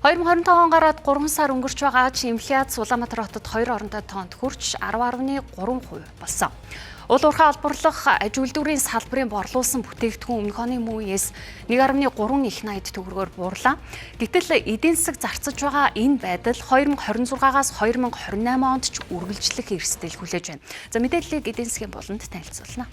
2025 он гараад 3 сар өнгөрч байгаа ч инфляц Улаанбаатар хотод 2 оронтой тоонд хүрч 10.3% болсон. Уул уурхай олборлох аж үйлдвэрийн салбарын борлуулсан бүтээгдэхүүн өмнөх оны мууиес 1.3 их 80 төгрөгөөр буурлаа. Гэтэл эдийн засаг зарцаж байгаа энэ байдал 2026-аас 2028 онд ч үргэлжлэх эрсдэл хүлээж байна. За мэдээллийг эдийн засгийн болонд танилцуулна.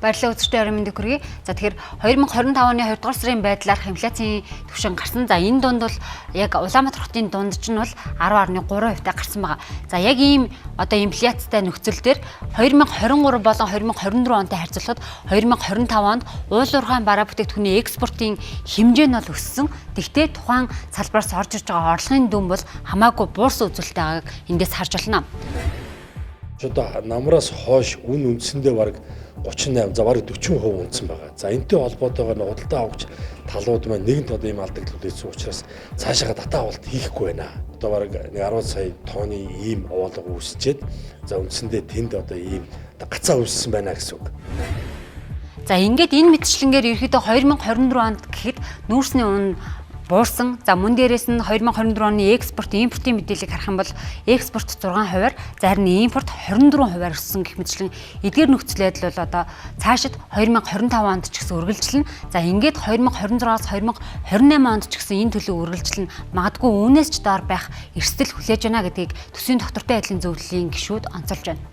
Баярлалаа үзэгчдээ орой мэндийг хүргэе. За тэгэхээр 2025 оны 2 дугаар сарын байдлаарх инфляцийн түвшин гарсан. За энэ дунд бол яг Улаанбаатар хотын дунд ч нь бол 10.3% таа гарсан байгаа. За яг ийм одоо инфляцтай нөхцөл дээр 2023 болон 2024 онтой харьцуулахад 2025 онд уул уурхайн бараа бүтээгдэхүүний экспортын хэмжээ нь бол өссөн. Тэгвэл тухайн салбараас орж ирж байгаа орлогын дүн бол хамаагүй буурсан үзүүлэлт байгааг эндээс харж байна. Одоо намраас хойш үн үндсэндээ бараг 38 за бараг 40% унтсан байгаа. За энэтэй холбоотойгоор худалдаа авагч талууд маань нэгэнт одоо ийм алдагдлууд ийсэн учраас цаашаа дата авалт хийхгүй байна. Одоо бараг 10 сая тонны ийм овоолго үүсчээд за үндсэндээ тэнд одоо ийм гацаа үүссэн байна гэсэн үг. За ингээд энэ мэтчлэнгээр ерөөхдөө 2024 онд гэхэд нүүрсний үнэ буурсан. За мөн дээрээс нь 2024 оны экспорт, импортын мэдээллийг харах юм бол экспорт 6%-аар, зарим нь импорт 24%-аар өссөн гэх мэтчлэн эдгээр нөхцөл байдал бол одоо цаашид 2025 онд ч гэсэн үргэлжлэнэ. За ингээд 2026-аас 2028 онд ч гэсэн энэ төлөв үргэлжлэнэ. Магадгүй үүнээс ч доор байх эрсдэл хүлээж байна гэдгийг төсвийн доктортой байдлын зөвлөлийн гишүүд онцолж байна.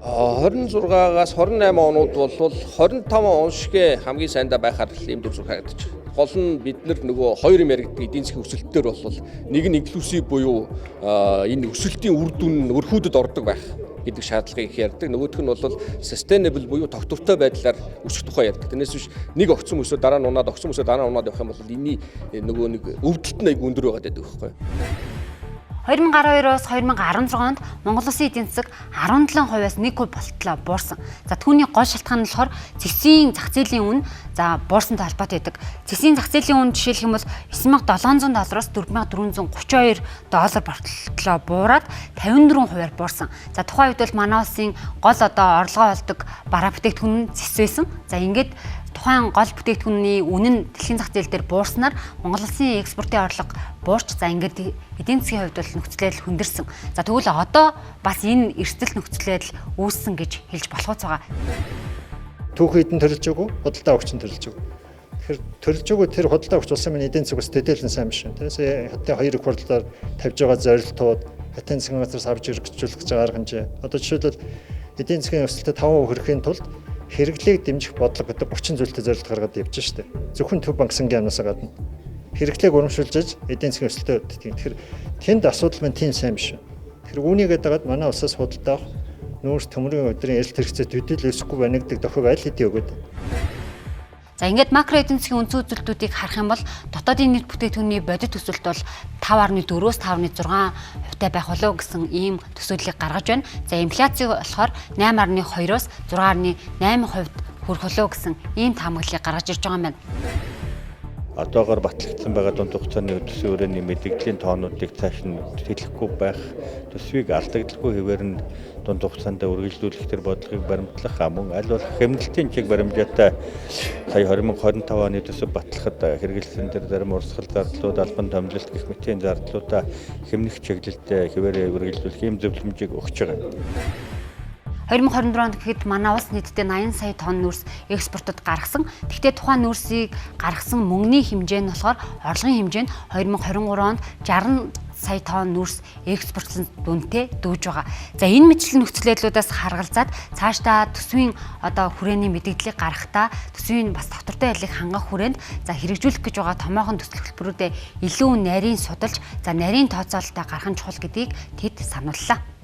26-аас 28 онууд бол 25 он шиг хамгийн сайндаа байхаар ийм дүр зураг харагдаж байна. Гол нь бид нар нөгөө хоёр юм яригддаг эдийн засгийн өсөлтөөр бол нэг нь инклюзив буюу энэ өсөлтийн үр дүн өрхүүдэд ордог байх гэдэг шаардлагыг ярьдаг. Нөгөөх нь бол sustainable буюу тогтвортой байдлаар өсөх тухай ярьдаг. Тэрнээс биш нэг огцом өсөө дараа нь унаад огцом өсөө дараа нь унаад явах юм бол энэний нөгөө нэг өвдөлт нь аяг өндөр байгаад байдаг байхгүй. 2012-оос 2016 онд Монгол Улсын эдийн засаг 17%-аас 1% болтлоо буурсан. За түүний гол шалтгаан нь болохоор цэсийн зах зээлийн үнэ буурсантай холбоотой байдаг. Цэсийн зах зээлийн үнэ жишээлх юм бол $9700-аас $4432 болтлоо буураад 54%-аар буурсан. За тухайн үед бол манай улсын гол одоо орлогоо олдог бараа бүтээгдэхүүн цэс байсан. За ингээд тухайн гол бүтээгдэхүүний үнэ нь дэлхийн зах зээл дээр буурснаар Монгол Улсын экспортын орлого буурч за ингээд эдийн засгийн хувьд бол нөхцөл байдал хүндэрсэн. За тэгвэл одоо бас энэ эрсдэл нөхцөл байдал үүссэн гэж хэлж болох байгаа. Түүх хэдэн төрөлж өгөө, худалдаа авагч нь төрөлж өгөө. Тэгэхээр төрөлж өгөө тэр худалдаа авагч улсын минь эдийн засгаас төдийлөн сайн биш. Тэрээс хятадын хоёр их хурлаар тавьж байгаа зорилтууд, хятадын засгийн газраас авч хэрэгжүүлэх гэж байгаа арга хэмжээ. Одоо жишээлбэл эдийн засгийн өсөлтөд 5% хүрэхийн тулд хэрэглээг дэмжих бодлого гэдэг 30 зүйлтэй зорилт гаргаад явж штэ. Зөвхөн Төв банк сангийн амнаас гадна хэрэглээг урамшуулж эдийн засгийн өсөлтөд тэгэхээр тэнд асуудал маань тийм сайн биш. Тэр үүнийгээд дагаад манай улсаас худалдаа авах нүүрс төмрийн өдрийн ярилт хэрэгцээ төдийл өсөхгүй байна гэдэг дохиг аль хэдийн өгöd. За ингээд макро эдийн засгийн үндсэн үзүүлэлтүүдийг харах юм бол дотоодын нийт бүтээгдэхүүний бодит өсөлт бол 5.4-өөс 5.6% байх болов гэсэн ийм төсөөллийг гаргаж байна. За инфляци болохоор 8.2-оос 6.8% хүрэх болов гэсэн ийм таамаглалыг гаргаж ирж байгаа юм байна. Одоогоор батлагдсан байгаа дунд хугацааны төсвийн өрөөний мэдээллийн тоонуудыг цааш нь хэлэхгүй байх, төсвийг алдагдaltaгүй хэвээр нь дунд хугацаанд үргэлжлүүлэх төр бодлогыг баримтлах мөн аль болох хэмнэлтийн чиг баримжаатай сая 2025 оны төсөв батлахад хэрэгэлсэн төр зарим урсгал зардлууд, албан томилолт гэх мэтийн зардлуудаа хэмнэх чиглэлтэй хэвээр үргэлжлүүлэх юм зөвлөмжийг өгч байгаа. 2024 онд гэхэд манай улс нийтдээ 80 сая тонн нүүрс экспортод гаргасан. Тэгвэл тухайн нүүрсийг гаргасан мөнгөний хэмжээ нь болохоор орлогын хэмжээ нь 2023 онд 60 сая тонн нүүрс экспортлсон дүнтэй дүүж байгаа. За энэ мэтлэн нөхцөл байдлуудаас харгалзаад цаашдаа төсвийн одоо хүрээний мэдээллийг гаргахдаа төсвийн бас доктортой байдлыг хангах хүрээнд за хэрэгжүүлэх гэж байгаа томоохон төсөл хөтөлбөрүүдэд илүү нарийн судалж за нарийн тооцоололтой гаргах нь чухал гэдгийг тэд санууллаа.